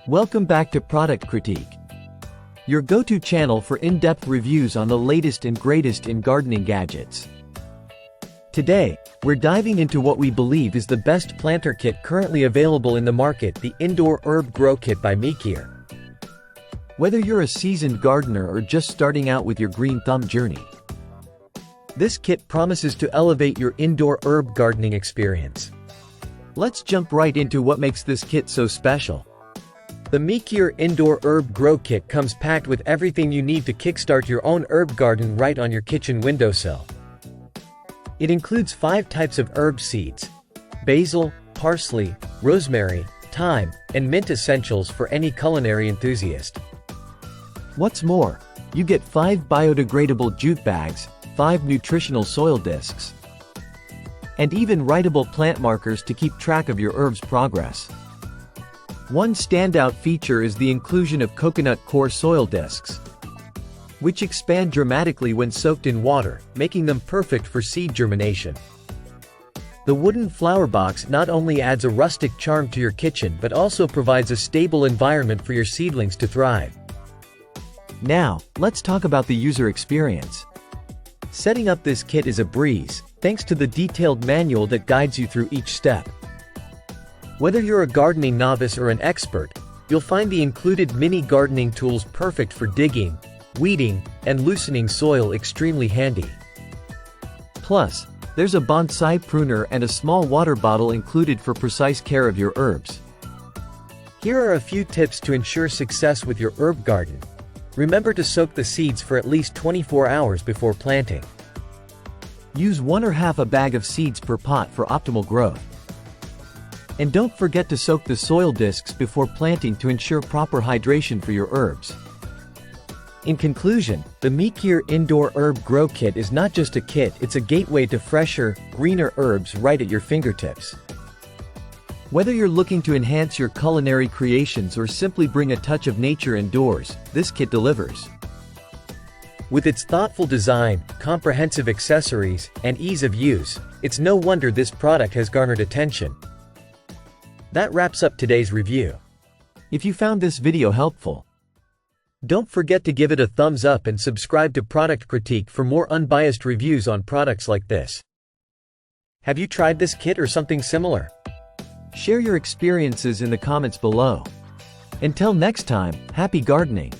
Welcome back to Product Critique, your go-to channel for in-depth reviews on the latest and greatest in gardening gadgets. Today, we're diving into what we believe is the best planter kit currently available in the market, the Indoor Herb Grow Kit by Meekear. Whether you're a seasoned gardener or just starting out with your green thumb journey, this kit promises to elevate your indoor herb gardening experience. Let's jump right into what makes this kit so special. The Meekear Indoor Herb Grow Kit comes packed with everything you need to kickstart your own herb garden right on your kitchen windowsill. It includes 5 types of herb seeds: basil, parsley, rosemary, thyme, and mint essentials for any culinary enthusiast. What's more, you get 5 biodegradable jute bags, 5 nutritional soil discs, and even writable plant markers to keep track of your herb's progress. One standout feature is the inclusion of coconut core soil discs, which expand dramatically when soaked in water, making them perfect for seed germination. The wooden flower box not only adds a rustic charm to your kitchen but also provides a stable environment for your seedlings to thrive. Now, let's talk about the user experience. Setting up this kit is a breeze, thanks to the detailed manual that guides you through each step. Whether you're a gardening novice or an expert, you'll find the included mini gardening tools perfect for digging, weeding, and loosening soil extremely handy. Plus, there's a bonsai pruner and a small water bottle included for precise care of your herbs. Here are a few tips to ensure success with your herb garden. Remember to soak the seeds for at least 24 hours before planting. Use 1 or half a bag of seeds per pot for optimal growth. And don't forget to soak the soil discs before planting to ensure proper hydration for your herbs. In conclusion, the Meekear Indoor Herb Grow Kit is not just a kit, it's a gateway to fresher, greener herbs right at your fingertips. Whether you're looking to enhance your culinary creations or simply bring a touch of nature indoors, this kit delivers. With its thoughtful design, comprehensive accessories, and ease of use, it's no wonder this product has garnered attention. That wraps up today's review. If you found this video helpful, don't forget to give it a thumbs up and subscribe to Product Critique for more unbiased reviews on products like this. Have you tried this kit or something similar? Share your experiences in the comments below. Until next time, happy gardening!